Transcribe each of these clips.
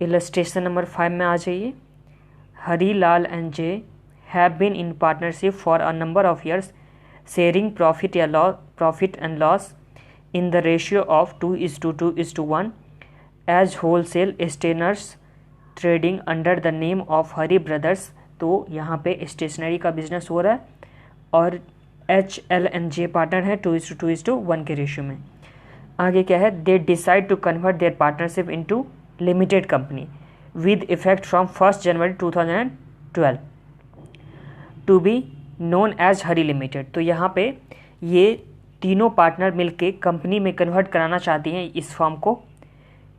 Illustration number 5 में आ जाइए। Hari Lal and J have been in partnership for a number of years sharing profit and loss in the ratio of 2:2:1 as wholesale stationers trading under the name of Hari brothers. तो यहाँ पे stationery का business हो रहा है और HL&J पार्टनर है 2:2:1 के रेशियो में। आगे क्या है, they decide to convert their partnership into limited company with effect from 1 January 2012 to be known as Hari limited. तो यहाँ पे ये तीनों पार्टनर मिलके कंपनी में कन्वर्ट कराना चाहती हैं इस फॉर्म को।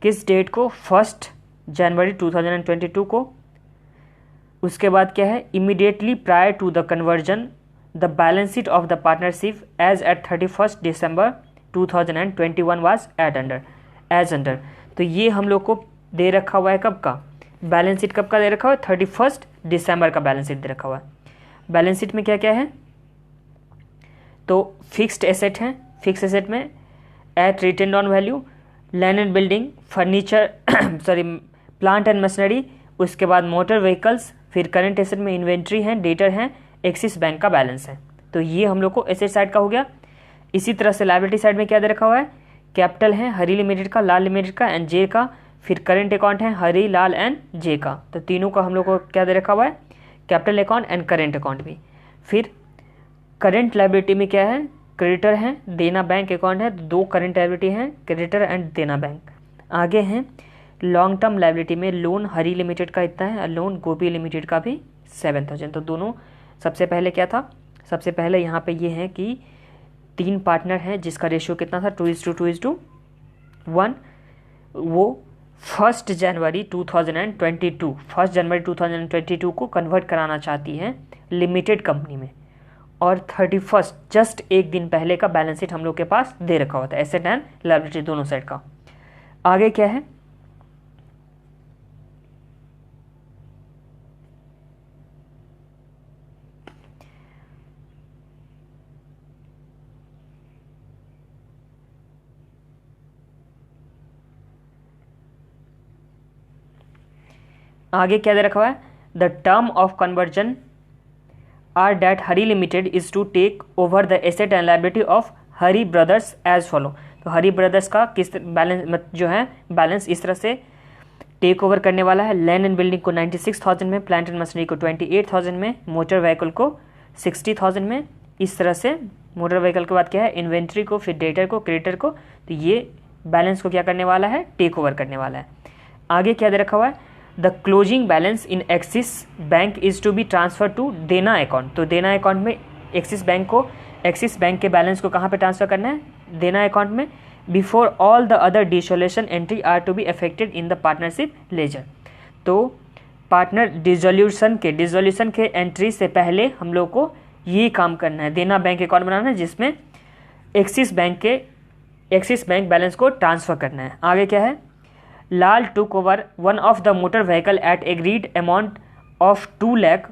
किस डेट को, 1 जनवरी 2022 को। उसके बाद क्या है, immediately prior to the conversion the balance sheet of the partnership as at 31 December 2021 was as under. तो ये हम लोग को दे रखा हुआ है कब का, बैलेंस शीट कब का दे रखा हुआ है, 31 दिसंबर का बैलेंस शीट दे रखा हुआ है। बैलेंस शीट में क्या क्या है, तो फिक्स्ड एसेट है, फिक्स एसेट में at written on value land and building furniture sorry plant and machinery, उसके बाद मोटर व्हीकल्स, फिर करंट एसेट में इन्वेंट्री है, डेटर है, एक्सिस बैंक का बैलेंस है। तो ये हम लोग को एसेट साइड का हो गया। इसी तरह से लायबिलिटी साइड में क्या दे रखा हुआ है, कैपिटल है हरी लिमिटेड का, लाल लिमिटेड का एंड जे का, फिर करंट अकाउंट है हरी लाल एंड जे का। तो तीनों का हम लोग को क्या दे रखा हुआ है, capital account and current account भी। फिर करंट लायबिलिटी में क्या है, क्रेडिटर है, देना बैंक अकाउंट है, दो करंट लायबिलिटी हैं, क्रेडिटर एंड देना बैंक। आगे हैं लॉन्ग टर्म लायबिलिटी में लोन हरी लिमिटेड का इतना है और लोन गोपी लिमिटेड का भी 7,000। तो दोनों सबसे पहले क्या था, सबसे पहले यहाँ पे ये है कि 3 पार्टनर हैं जिसका रेशियो कितना था, 2:1। वो 1 जनवरी 2022 को कन्वर्ट कराना चाहती है लिमिटेड कंपनी में, और 31 जस्ट एक दिन पहले का बैलेंस शीट हम लोग के पास दे रखा होता है, एसेट एंड लायबिलिटी दोनों साइड का। आगे क्या है, आगे क्या दे रखा हुआ है, the term of conversion are that Hari limited is to take over the asset and liability of Hari brothers as follow. तो हरी ब्रदर्स का किस बैलेंस जो है, बैलेंस इस तरह से टेक ओवर करने वाला है, लैंड एंड बिल्डिंग को 96,000 में, प्लांट एंड मशीनरी को 28,000 में, मोटर व्हीकल को 60,000 में। इस तरह से मोटर व्हीकल के बाद क्या है, इन्वेंट्री को, फिर डेटर को, क्रेडिटर को। तो ये बैलेंस को क्या करने वाला है, टेक ओवर करने वाला है। आगे क्या दे रखा हुआ है, the closing balance in Axis Bank is to be transfer to Dena account. तो देना अकाउंट में एक्सिस बैंक के बैलेंस को कहाँ पे ट्रांसफर करना है, देना अकाउंट में। Before all the other dissolution entry are to be affected in the partnership ledger. तो पार्टनर डिसोल्यूशन के एंट्री से पहले हम लोग को ये काम करना है, देना बैंक अकाउंट बनाना है जिसमें एक्सिस बैंक बैलेंस को ट्रांसफर करना है। आगे क्या है, लाल took over one of the motor vehicle at agreed amount of 2 lakh.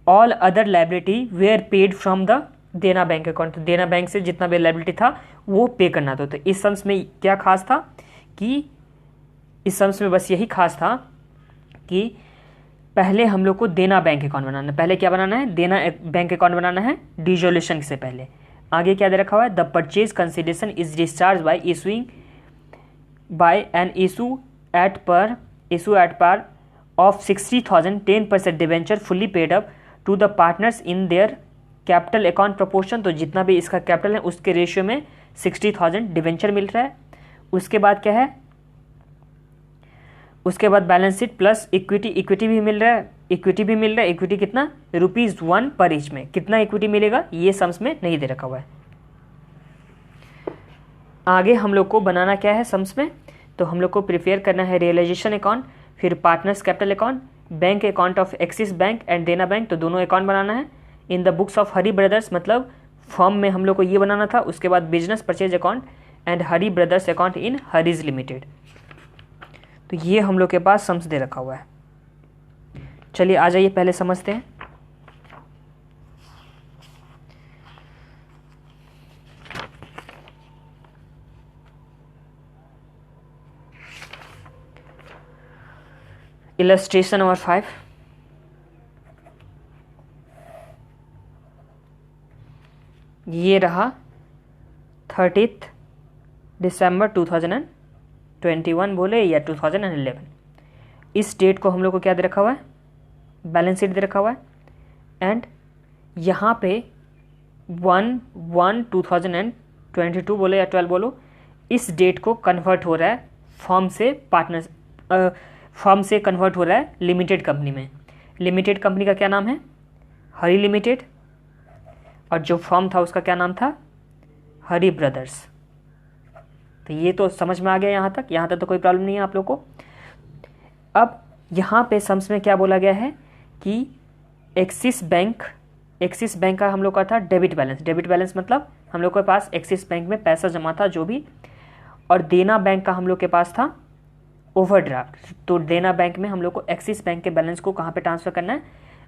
All other liability were paid from the देना बैंक अकाउंट। तो देना बैंक से जितना भी लायबिलिटी था वो पे करना था। तो इस सम्स में क्या खास था कि इस सम्स में बस यही खास था कि पहले हम लोग को देना बैंक अकाउंट बनाना है। पहले क्या बनाना है, देना बैंक अकाउंट बनाना है डिसोल्यूशन से पहले। आगे क्या दे रखा हुआ है, the purchase consideration is discharge by issuing by an issue at par of 60,000 10% debenture fully paid up to the partners in their capital account proportion। तो जितना भी इसका कैपिटल है उसके रेशियो में 60,000 डिवेंचर मिल रहा है। उसके बाद क्या है, उसके बाद बैलेंस शीट प्लस इक्विटी भी मिल रहा है, इक्विटी कितना, ₹1 पर ईच में। कितना इक्विटी मिलेगा ये सम्स में नहीं दे रखा हुआ है। आगे हम लोग को बनाना क्या है सम्स में, तो हम लोग को प्रिपेयर करना है रियलाइजेशन अकाउंट, फिर partners capital account, bank account of Axis Bank and Dena bank. तो दोनों अकाउंट बनाना है in the books of Hari brothers, मतलब फॉर्म में हम लोग को ये बनाना था। उसके बाद business purchase account and Hari brothers account in Hari's limited. तो ये हम लोग के पास सम्स दे रखा हुआ है। चलिए आ जाइए पहले समझते हैं। इलस्ट्रेशन नंबर 5, ये रहा 30 दिसंबर 2021 बोले या 2011। इस डेट को हम लोग को क्या दे रखा हुआ है, बैलेंस शीट दे रखा हुआ है। एंड यहाँ पे 1/1/2022 बोले या 12 बोलो, इस डेट को कन्वर्ट हो रहा है फर्म से कन्वर्ट हो रहा है लिमिटेड कंपनी में। लिमिटेड कंपनी का क्या नाम है, हरी लिमिटेड, और जो फर्म था उसका क्या नाम था, हरी ब्रदर्स। तो ये तो समझ में आ गया यहाँ तक तो कोई प्रॉब्लम नहीं है आप लोग को। अब यहाँ पे सम्स में क्या बोला गया है कि एक्सिस बैंक का हम लोग का था डेबिट बैलेंस मतलब हम लोग के पास एक्सिस बैंक में पैसा जमा था जो भी, और देना बैंक का हम लोग के पास था ओवरड्राफ्ट। तो देना बैंक में हम लोग को एक्सिस बैंक के बैलेंस को कहाँ पे ट्रांसफ़र करना है,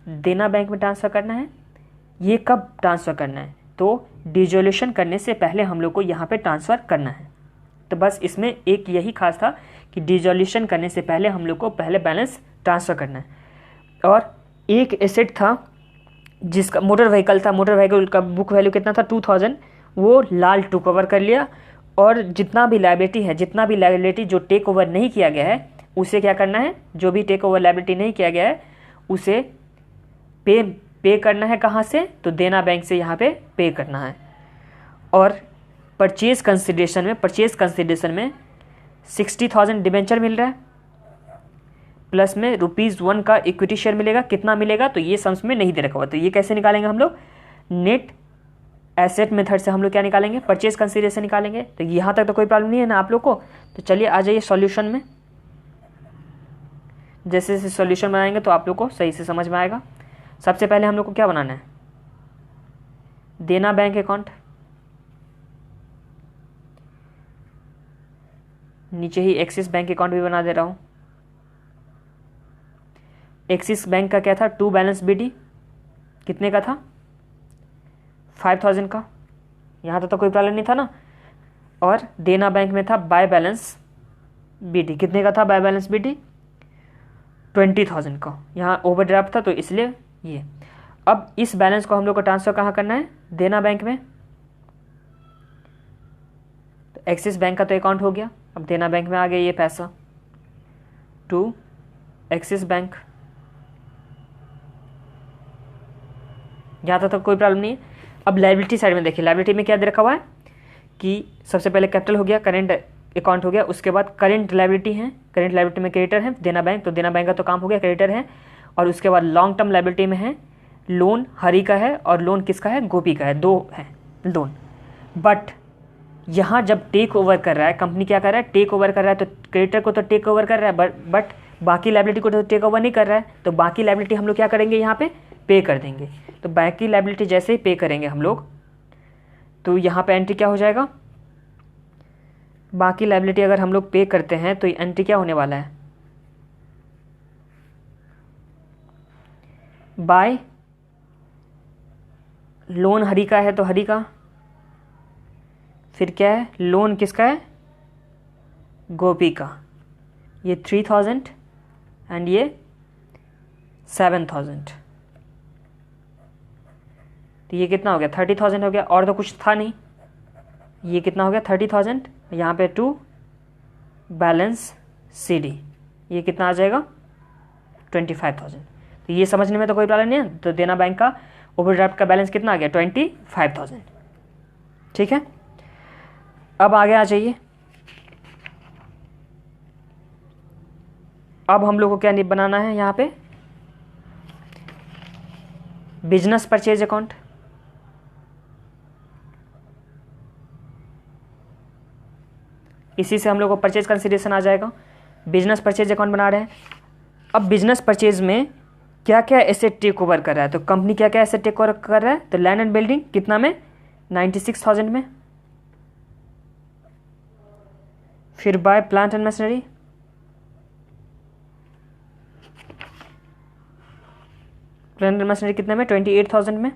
देना बैंक में ट्रांसफ़र करना है। ये कब ट्रांसफ़र करना है, तो डिजोल्यूशन करने से पहले हम लोग को यहाँ पे ट्रांसफ़र करना है। तो बस इसमें एक यही खास था कि डिजोल्यूशन करने से पहले हम लोग को पहले बैलेंस ट्रांसफ़र करना है। और एक एसेट था जिसका मोटर व्हीकल का बुक वैल्यू कितना था 2000, वो लाल टू कवर कर लिया। और जितना भी लायबिलिटी जो टेक ओवर नहीं किया गया है उसे क्या करना है, जो भी टेक ओवर लायबिलिटी नहीं किया गया है उसे पे करना है। कहाँ से, तो देना बैंक से यहाँ पे पे करना है। और परचेज कंसिडरेशन में 60,000 डिबेंचर मिल रहा है, प्लस में ₹1 का इक्विटी शेयर मिलेगा। कितना मिलेगा, तो ये सम्स में नहीं दे रखा हुआ। तो ये कैसे निकालेंगे हम लोग, नेट एसेट मेथड से हम लोग क्या निकालेंगे, परचेज कंसिडरेशन निकालेंगे। तो यहाँ तक तो कोई प्रॉब्लम नहीं है ना आप लोग को। तो चलिए आ जाइए सॉल्यूशन में। जैसे जैसे सॉल्यूशन बनाएंगे तो आप लोग को सही से समझ में आएगा। सबसे पहले हम लोग को क्या बनाना है, देना बैंक अकाउंट, नीचे ही एक्सिस बैंक अकाउंट भी बना दे रहा हूँ। एक्सिस बैंक का क्या था, टू बैलेंस बीडी, कितने का था, 5000 का। यहाँ तो कोई प्रॉब्लम नहीं था ना। और देना बैंक में था बाय बैलेंस बीडी, कितने का था बाय बैलेंस बीडी, 20,000 का। यहाँ ओवरड्राफ्ट था तो इसलिए ये। अब इस बैलेंस को हम लोग को ट्रांसफर कहाँ करना है, देना बैंक में। तो एक्सिस बैंक का तो अकाउंट हो गया, अब देना बैंक में आ गया ये पैसा टू एक्सिस बैंक। यहाँ तक कोई प्रॉब्लम नहीं है। अब लायबिलिटी साइड में देखिए, लायबिलिटी में क्या दे रखा हुआ है कि सबसे पहले कैपिटल हो गया, करेंट अकाउंट हो गया, उसके बाद करेंट लायबिलिटी है। करेंट लायबिलिटी में क्रेडिटर है देना बैंक, तो देना बैंक का तो काम हो गया, क्रेडिटर है। और उसके बाद लॉन्ग टर्म लायबिलिटी में है लोन हरी का है और लोन किसका है, गोपी का है, दो है लोन। बट यहाँ जब टेक ओवर कर रहा है कंपनी, क्या कर रहा है, टेक ओवर कर रहा है, तो क्रेडिटर को तो टेक ओवर कर रहा है बट बाकी लायबिलिटी को तो टेक ओवर नहीं कर रहा है। तो बाकी लायबिलिटी हम लोग क्या करेंगे, यहाँ पे पे कर देंगे। तो बाकी लायबिलिटी जैसे ही पे करेंगे हम लोग, तो यहाँ पे एंट्री क्या हो जाएगा, बाकी लायबिलिटी अगर हम लोग पे करते हैं तो एंट्री क्या होने वाला है, बाय लोन हरी का है तो हरी का, फिर क्या है, लोन किसका है, गोपी का। ये 3000 एंड ये 7000। तो ये कितना हो गया, 30,000 हो गया, और तो कुछ था नहीं। ये कितना हो गया, 30,000, यहाँ पे टू बैलेंस CD, ये कितना आ जाएगा, 25,000। तो ये समझने में तो कोई प्रॉब्लम नहीं है। तो देना बैंक का ओवरड्राफ्ट का बैलेंस कितना आ गया, 25,000। ठीक है, अब आगे आ जाइए। अब हम लोग को क्या बनाना है, यहाँ पे बिजनेस परचेज अकाउंट। इसी से हम लोग को परचेज कंसिडरेशन आ जाएगा। बिजनेस परचेज अकाउंट बना रहे हैं। अब बिजनेस परचेज में क्या क्या एसेट टेक ओवर कर रहा है, तो कंपनी क्या क्या एसेट टेक ओवर कर रहा है, तो लैंड एंड बिल्डिंग कितना में, 96,000 में। फिर by plant and machinery, plant and machinery कितने में, 28,000 में।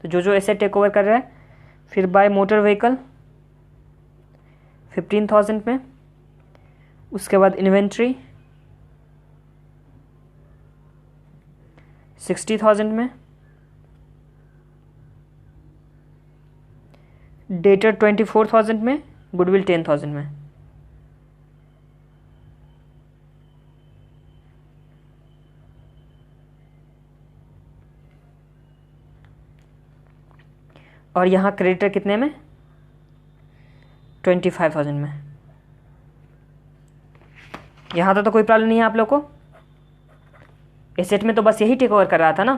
तो जो एसेट टेक ओवर कर रहा है। फिर बाय मोटर व्हीकल 15,000 में। उसके बाद इन्वेंट्री 60,000 में, डेटर 24,000 में, गुडविल 10,000 में। और यहाँ क्रेडिटर कितने में? 25,000 में। यहाँ तो कोई प्रॉब्लम नहीं है आप लोग को। एसेट में तो बस यही टेक ओवर कर रहा था ना।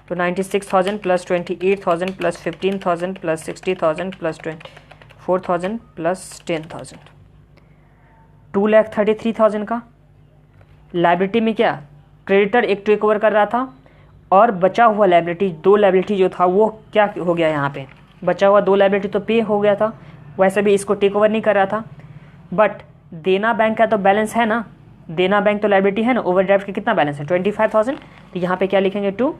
तो 96,000 plus 28,000 plus 15,000 plus 60,000 plus 24,000 plus 10,000, 2,33,000 का। लाइबिलिटी में क्या, क्रेडिटर एक टेक ओवर कर रहा था और बचा हुआ लाइबिलिटी, 2 लाइबिलिटी जो था वो क्या हो गया, यहाँ पे बचा हुआ 2 लाइबिलिटी तो पे हो गया था। वैसे भी इसको टेक ओवर नहीं कर रहा था, बट देना बैंक का तो बैलेंस है ना, देना बैंक तो लाइबिलिटी है ना। ओवरड्राफ्ट का कितना बैलेंस है? 25,000। तो यहाँ पे क्या लिखेंगे? टू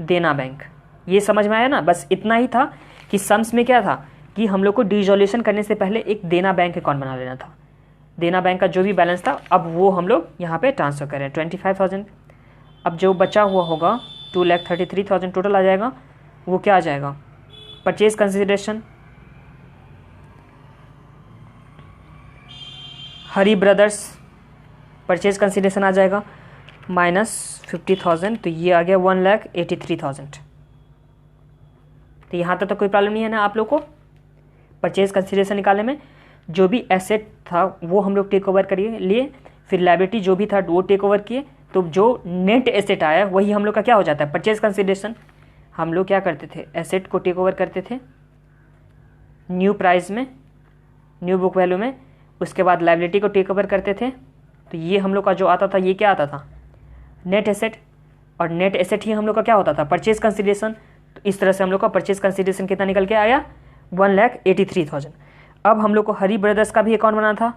देना बैंक। ये समझ में आया ना। बस इतना ही था कि सम्स में क्या था कि हम लोग को डिसोल्यूशन करने से पहले एक देना बैंक अकाउंट बना लेना था। देना बैंक का जो भी बैलेंस था अब वो हम लोग यहाँ पे ट्रांसफर करें 25,000। अब जो बचा हुआ होगा 2,33,000 टोटल आ जाएगा। वो क्या आ जाएगा? परचेज कंसिडरेशन, हरी ब्रदर्स परचेज कंसिडरेशन आ जाएगा माइनस 50,000, तो ये आ गया 1,83,000। तो यहाँ तक तो कोई प्रॉब्लम नहीं है ना आप लोग को परचेज कंसिडरेशन निकालने में। जो भी एसेट था वो हम लोग टेक ओवर करिए लिए, फिर लायबिलिटी जो भी था वो टेक ओवर किए, तो जो नेट एसेट आया वही हम लोग का क्या हो जाता है? Purchase consideration. हम लोग क्या करते थे? एसेट को टेक ओवर करते थे न्यू प्राइस में, न्यू बुक वैल्यू में, उसके बाद लायबिलिटी को टेक ओवर करते थे। तो ये हम लोग का जो आता था ये क्या आता था? Net asset. और नेट एसेट ही हम लोग का क्या होता था? Purchase consideration. तो इस तरह से हम लोग का परचेज कंसिडरेशन कितना निकल के आया? 1,83,000। अब हम लोग को हरी ब्रदर्स का भी अकाउंट बनाना था,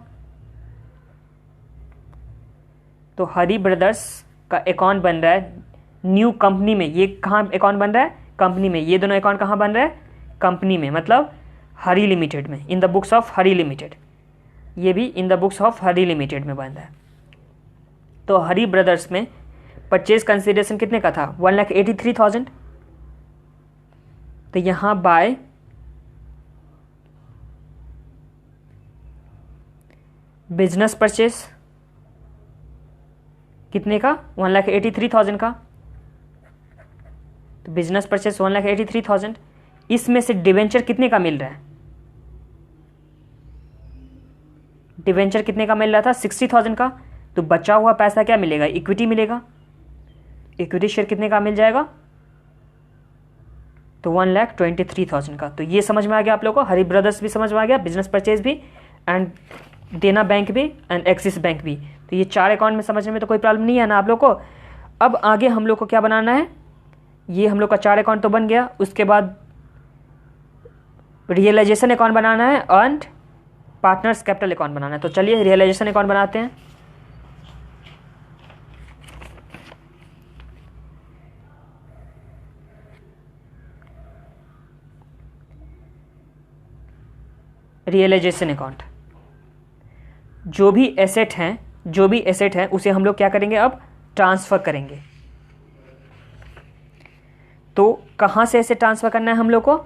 तो हरी ब्रदर्स का अकाउंट बन रहा है न्यू कंपनी में। ये कहाँ अकाउंट बन रहा है? कंपनी में। ये दोनों अकाउंट कहाँ बन रहा है? कंपनी में, मतलब हरी लिमिटेड में, इन the books of Hari limited. ये भी इन the books of Hari limited में बन रहा है। तो हरी ब्रदर्स में परचेज कंसिडरेशन कितने का था? 1,83,000। तो यहाँ बाय बिजनेस परचेज कितने का? 1,83,000 का। तो बिजनेस परचेज 1,83,000। इसमें से डिवेंचर कितने का मिल रहा है? डिवेंचर कितने का मिल रहा था? 60,000 का। तो बचा हुआ पैसा क्या मिलेगा? इक्विटी मिलेगा। इक्विटी शेयर कितने का मिल जाएगा? तो 1,23,000 का। तो ये समझ में आ गया आप लोगों को। हरी ब्रदर्स भी समझ में आ गया, बिजनेस परचेज भी, एंड देना बैंक भी, एंड एक्सिस बैंक भी। तो ये 4 अकाउंट में समझने में तो कोई प्रॉब्लम नहीं है ना आप लोग को। अब आगे हम लोग को क्या बनाना है? ये हम लोग का 4 अकाउंट तो बन गया, उसके बाद रियलाइजेशन अकाउंट बनाना है एंड पार्टनर्स कैपिटल अकाउंट बनाना है। तो चलिए रियलाइजेशन अकाउंट बनाते हैं। रियलाइजेशन अकाउंट, जो भी एसेट हैं उसे हम लोग क्या करेंगे? अब ट्रांसफर करेंगे। तो कहाँ से ऐसे ट्रांसफर करना है हम लोग को?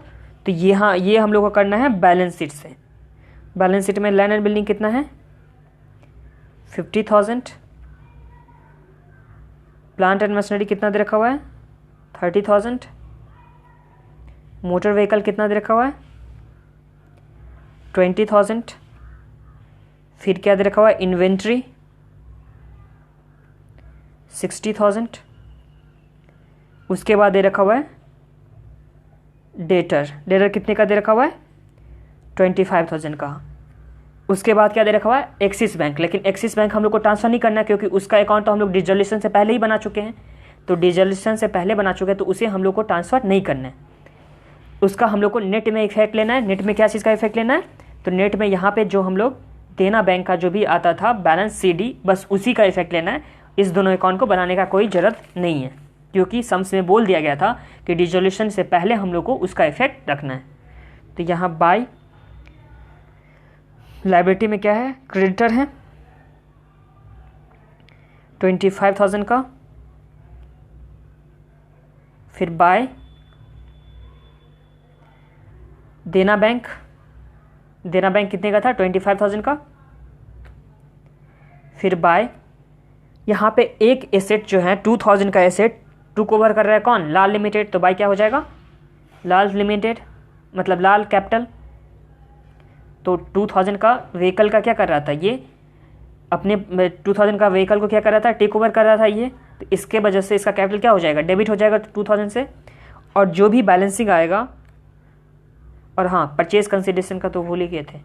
तो यहाँ ये हम लोग को करना है बैलेंस शीट से। बैलेंस शीट में लैंड एंड बिल्डिंग कितना है? 50,000। प्लांट एंड मशीनरी कितना दे रखा हुआ है? 30,000। मोटर व्हीकल कितना दे रखा हुआ है? 20,000। फिर क्या दे रखा हुआ है? इन्वेंट्री 60,000। उसके बाद दे रखा हुआ है डेटर कितने का दे रखा हुआ है? 25,000 का। उसके बाद क्या दे रखा हुआ है? एक्सिस बैंक। लेकिन एक्सिस बैंक हम लोग को ट्रांसफर नहीं करना है क्योंकि उसका अकाउंट तो हम लोग डिसोल्यूशन से पहले ही बना चुके हैं। तो डिसोल्यूशन से पहले बना चुके हैं तो उसे हम लोग को ट्रांसफर नहीं करना है। उसका हम लोग को नेट में इफेक्ट लेना है। नेट में क्या चीज़ का इफेक्ट लेना है? तो नेट में यहाँ पे जो हम लोग देना बैंक का जो भी आता था बैलेंस CD, बस उसी का इफेक्ट लेना है। इस दोनों अकाउंट को बनाने का कोई ज़रूरत नहीं है क्योंकि सम्स में बोल दिया गया था कि डिसोल्यूशन से पहले हम लोग को उसका इफेक्ट रखना है। तो यहाँ बाय लायबिलिटी में क्या है? क्रेडिटर है 25,000 का, फिर बाय देना बैंक कितने का था 25,000 का। फिर बाय यहाँ पे एक एसेट जो है 2,000 का एसेट टू कवर कर रहा है कौन, लाल लिमिटेड, तो बाय क्या हो जाएगा लाल लिमिटेड मतलब लाल कैपिटल। तो 2,000 का व्हीकल का क्या कर रहा था, ये अपने 2,000 का व्हीकल को क्या कर रहा था, टेक ओवर कर रहा था ये, तो इसके वजह से इसका कैपिटल क्या हो जाएगा, डेबिट हो जाएगा 2,000 से। और जो भी बैलेंसिंग आएगा, और हाँ परचेज कंसिडरेशन का तो भूल ही गए थे,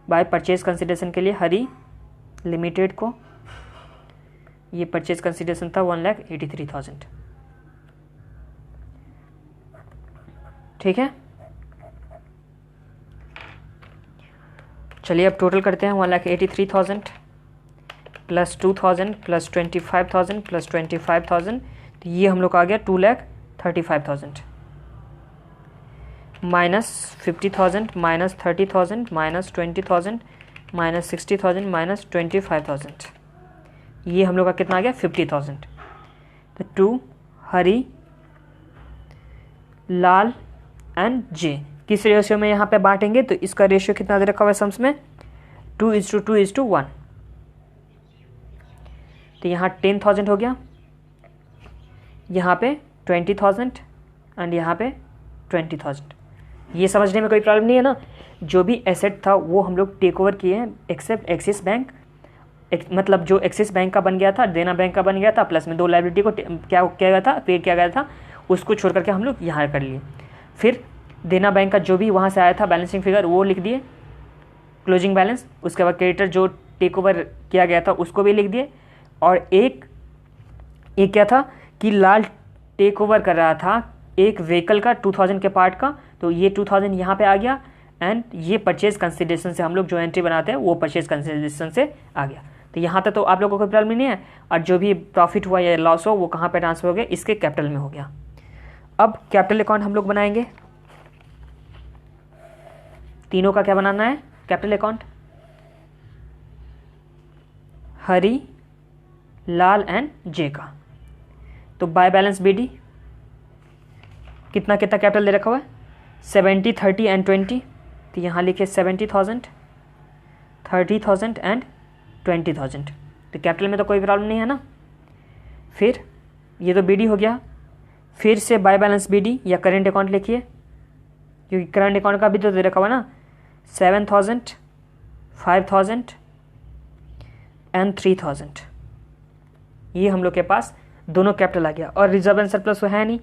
बाय परचेज कंसिडरेशन के लिए हरी लिमिटेड को ये परचेज कंसिडरेशन था 1,83,000। ठीक है, चलिए अब टोटल करते हैं 1,83,000 प्लस 2,000 प्लस 25,000 प्लस 25,000, तो ये हम लोग का आ गया 2,35,000 minus 50,000 minus 30,000 minus 20,000 minus 60,000 minus 25,000, ये हम लोग का कितना आ गया 50,000। तो 2 हरी लाल एंड जे किस रेशियो में यहाँ पे बांटेंगे, तो इसका रेशियो कितना दे रखा हुआ है सम्स में 2:2:1। तो यहाँ 10,000 हो गया, यहाँ पे 20,000 एंड यहाँ पे 20,000। ये समझने में कोई प्रॉब्लम नहीं है ना। जो भी एसेट था वो हम लोग टेक ओवर किए हैं एक्सेप्ट एक्सिस बैंक, मतलब जो एक्सिस बैंक का बन गया था, देना बैंक का बन गया था, प्लस में 2 लायबिलिटी को क्या किया गया था, पे किया गया था, उसको छोड़ करके हम लोग यहाँ कर लिए। फिर देना बैंक का जो भी वहाँ से आया था बैलेंसिंग फिगर वो लिख दिए क्लोजिंग बैलेंस। उसके बाद क्रेडिटर जो टेक ओवर किया गया था उसको भी लिख दिए। और एक क्या था कि लाल टेक ओवर कर रहा था एक व्हीकल का 2,000 के पार्ट का, तो ये 2,000 यहाँ पे आ गया एंड ये परचेज कंसिडरेशन से हम लोग जो एंट्री बनाते हैं वो परचेज कंसिडरेशन से आ गया। तो यहाँ तक तो आप लोगों को कोई प्रॉब्लम नहीं है। और जो भी प्रॉफिट हुआ या लॉस हो वो कहाँ पे ट्रांसफर हो गया, इसके कैपिटल में हो गया। अब कैपिटल अकाउंट हम लोग बनाएंगे, तीनों का क्या बनाना है capital account, Hari Lal and J का। तो बाय बैलेंस बीडी कितना कितना कैपिटल दे रखा हुआ है 70, 30 एंड 20, तो यहाँ लिखे 70,000, 30,000 एंड 20,000। तो कैपिटल में तो कोई प्रॉब्लम नहीं है ना। फिर ये तो बीडी हो गया, फिर से बाय बैलेंस बीडी या करेंट अकाउंट लिखिए, क्योंकि करंट अकाउंट का भी तो दे रखा हुआ ना 7,000, 5,000 एंड 3,000। ये हम लोग के पास दोनों कैपिटल आ गया। और रिजर्व एंड सरप्लस तो है नहीं,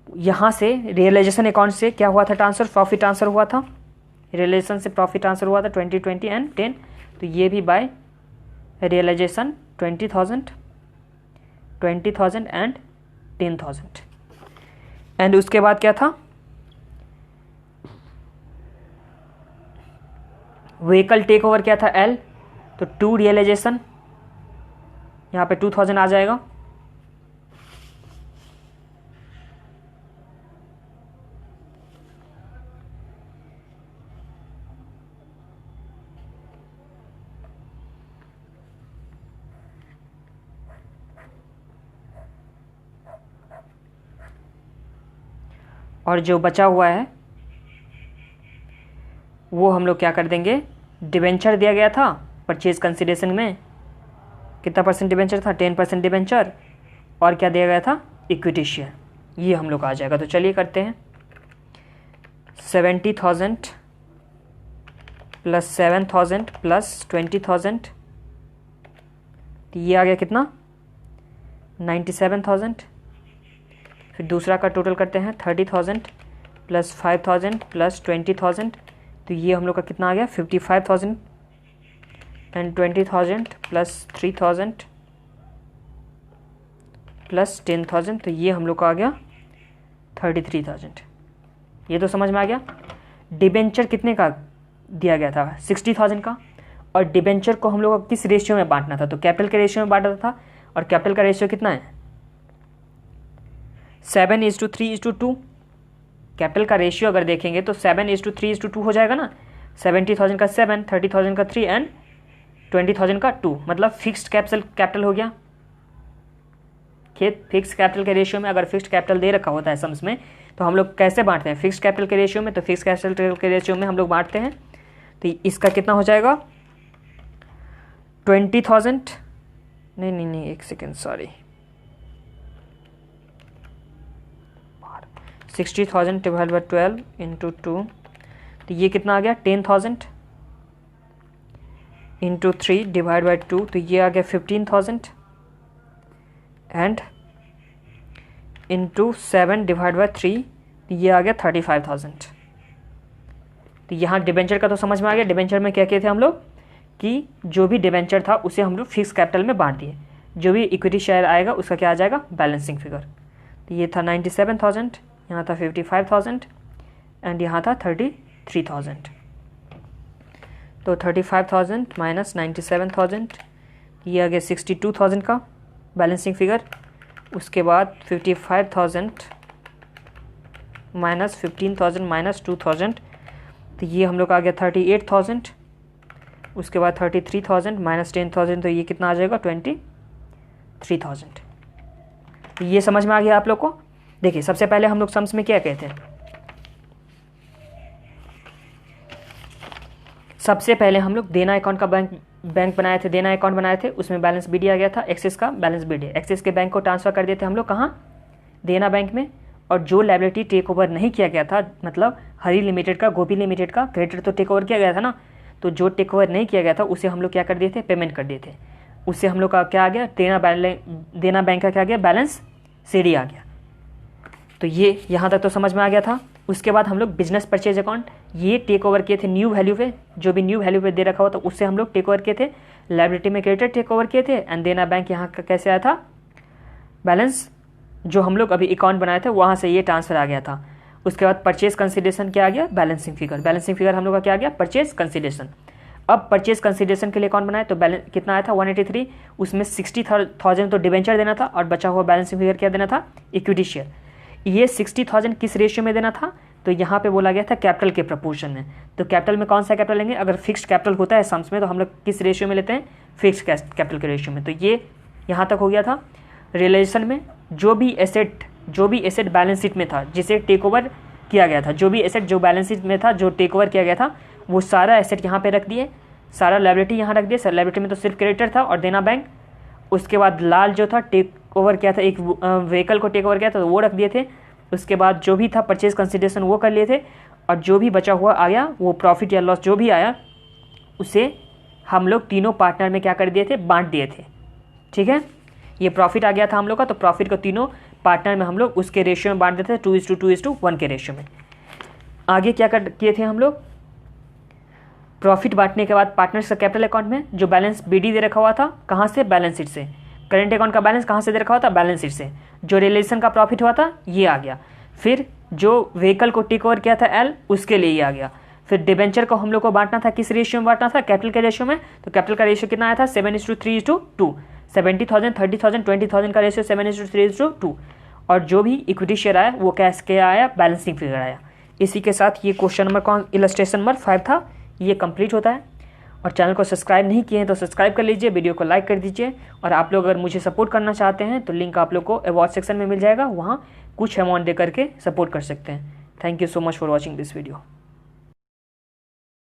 यहाँ से रियलाइजेशन अकाउंट से क्या हुआ था ट्रांसफर, प्रॉफिट ट्रांसफर हुआ था, रियलाइजेशन से प्रॉफिट ट्रांसफर हुआ था 20 एंड 10, तो ये भी बाय रियलाइजेशन 20,000 एंड 10,000। एंड उसके बाद क्या था व्हीकल टेक ओवर क्या था एल, तो 2 रियलाइजेशन, यहाँ पे 2,000 आ जाएगा। और जो बचा हुआ है वो हम लोग क्या कर देंगे, डिबेंचर दिया गया था परचेज कंसिडरेशन में, कितना परसेंट डिबेंचर था 10% डिबेंचर, और क्या दिया गया था इक्विटी शेयर, ये हम लोग आ जाएगा। तो चलिए करते हैं 70,000 प्लस 7,000 प्लस 20,000, तो ये आ गया कितना 97,000। फिर दूसरा का टोटल करते हैं 30,000 प्लस 5,000 प्लस 20,000, तो ये हम लोग का कितना आ गया 55,000 एंड 20,000 प्लस 3,000 प्लस 10,000, तो ये हम लोग का आ गया 33,000। ये तो समझ में आ गया। डिबेंचर कितने का दिया गया था 60,000 का, और डिबेंचर को हम लोग को किस रेशियो में बांटना था, तो कैपिटल के रेशियो में बांटा था। और कैपिटल का रेशियो कितना है 7:3:2। कैपिटल का रेशियो अगर देखेंगे तो 7:3:2 हो जाएगा ना। 70,000 का 7, 30,000 का 3 एंड 20,000 का 2, मतलब फिक्स्ड कैपिटल हो गया। फिक्स कैपिटल के रेशियो में अगर फिक्स्ड कैपिटल दे रखा होता है सम्स में, तो हम लोग कैसे बांटते हैं फिक्स कैपिटल के रेशियो में, तो फिक्स कैपिटल के रेशियो में हम लोग बांटते हैं। तो इसका कितना हो जाएगा 20,000, नहीं एक second sorry, 60,000 divide by 12 into 2, तो ये कितना आ गया 10,000 इंटू 3 डिवाइड बाई 2, तो ये आ गया 15,000 एंड इंटू 7 डिवाइड बाई 3, तो ये आ गया 35,000। तो यहाँ डिबेंचर का तो समझ में आ गया। डिबेंचर में क्या किए थे हम लोग कि जो भी डिबेंचर था उसे हम लोग फिक्स कैपिटल में बांट दिए, जो भी इक्विटी शेयर आएगा उसका क्या आ जाएगा बैलेंसिंग फिगर। तो ये था 97,000, यहाँ था 55,000 एंड यहाँ था 33,000। तो 35,000 माइनस 97,000, ये आ गया 62,000 का बैलेंसिंग फिगर। उसके बाद 55,000 माइनस 15,000 माइनस 2,000, तो ये हम लोग आ गया 38,000। उसके बाद 33,000 माइनस 10,000, तो ये कितना आ जाएगा 23,000। तो ये समझ में आ गया आप लोग को। देखिए सबसे पहले हम लोग सम्स में क्या कहते हैं, सबसे पहले हम लोग देना अकाउंट का बैंक बनाए थे, देना अकाउंट बनाए थे, उसमें बैलेंस बीडी आ गया था, एक्सिस का बैलेंस बीडी, एक्सिस के बैंक को ट्रांसफर कर दिए थे हम लोग कहाँ, देना बैंक में। और जो लायबिलिटी टेक ओवर नहीं किया गया था, मतलब हरी लिमिटेड का, गोपी लिमिटेड का क्रेडिट तो टेक ओवर किया गया था ना, तो जो टेक ओवर नहीं किया गया था उसे हम लोग क्या कर दिए थे, पेमेंट कर दिए थे। उससे हम लोग का क्या आ गया, देना बैंक का क्या आ गया, बैलेंस सीडी आ गया। तो ये यहाँ तक तो समझ में आ गया था। उसके बाद हम लोग बिजनेस परचेज अकाउंट, ये टेक ओवर किए थे न्यू वैल्यू पे, जो भी न्यू वैल्यू पे दे रखा हुआ था उससे हम लोग टेक ओवर किए थे, लायबिलिटी में क्रेडिट टेक ओवर किए थे। एंड देना बैंक यहाँ का कैसे आया था, बैलेंस जो हम लोग अभी अकाउंट बनाए थे वहाँ से ये ट्रांसफर आ गया था। उसके बाद परचेज कंसिडरेशन क्या आ गया, बैलेंसिंग फिगर, बैलेंसिंग फिगर हम लोग का क्या आ गया, परचेज कंसिडरेशन। अब परचेज कंसिडरेशन के लिए अकाउंट बनाए तो बैलेंस कितना आया था 183, उसमें 60,000 तो डिबेंचर देना था और बचा हुआ बैलेंसिंग फिगर क्या देना था, इक्विटी शेयर। ये 60,000 किस रेशियो में देना था, तो यहाँ पे बोला गया था कैपिटल के प्रपोर्शन में। तो कैपिटल में कौन सा कैपिटल लेंगे, अगर फिक्स्ड कैपिटल होता है सम्स में तो हम लोग किस रेशियो में लेते हैं, फिक्स्ड कैपिटल के रेशियो में। तो ये यहाँ तक हो गया था। रिलेशन में जो भी एसेट बैलेंस शीट में था जिसे टेक ओवर किया गया था, जो भी एसेट जो बैलेंस शीट में था जो टेक ओवर किया गया था, वो सारा एसेट यहाँ पे रख दिए, सारा लायबिलिटी यहाँ रख दिए। सर लायबिलिटी में तो सिर्फ क्रेडिटर था और देना बैंक। उसके बाद लाल जो था टेक ओवर किया था, एक व्हीकल को टेक ओवर किया था तो वो रख दिए थे। उसके बाद जो भी था परचेज कंसिडरेशन वो कर लिए थे, और जो भी बचा हुआ आया वो प्रॉफिट या लॉस जो भी आया उसे हम लोग तीनों पार्टनर में क्या कर दिए थे, बांट दिए थे। ठीक है, ये प्रॉफिट आ गया था हम लोग का, तो प्रॉफिट को तीनों पार्टनर में हम लोग उसके रेशियो में बांट देते थे, 2:2:1 के रेशियो में। आगे क्या किए थे हम लोग, प्रॉफिट बांटने के बाद पार्टनर्स का कैपिटल अकाउंट में जो बैलेंस बीडी दे रखा हुआ था, कहाँ से, बैलेंस शीट से। करेंट अकाउंट का बैलेंस कहाँ से दे रखा हुआ था, बैलेंस शीट से। जो रिलेशन का प्रॉफिट हुआ था ये आ गया। फिर जो व्हीकल को टेक ओवर किया था एल, उसके लिए ये आ गया। फिर डिबेंचर को हम लोग को बांटना था, किस रेशियो में बांटना था, कैपिटल के रेशियो में। तो कैपिटल का रेशियो कितना आया था, 7:3:2। 70,000 30,000 20,000 का रेशियो 7:3:2। और जो भी इक्विटी शेयर आया वो कैसे आया, बैलेंसिंग फिगर आया। इसी के साथ ये क्वेश्चन नंबर इलस्ट्रेशन नंबर 5 था, ये कंप्लीट होता है। और चैनल को सब्सक्राइब नहीं किए हैं तो सब्सक्राइब कर लीजिए, वीडियो को लाइक कर दीजिए। और आप लोग अगर मुझे सपोर्ट करना चाहते हैं तो लिंक आप लोग को अवार्ड सेक्शन में मिल जाएगा, वहाँ कुछ अमाउंट दे करके सपोर्ट कर सकते हैं। Thank you so much for watching this video.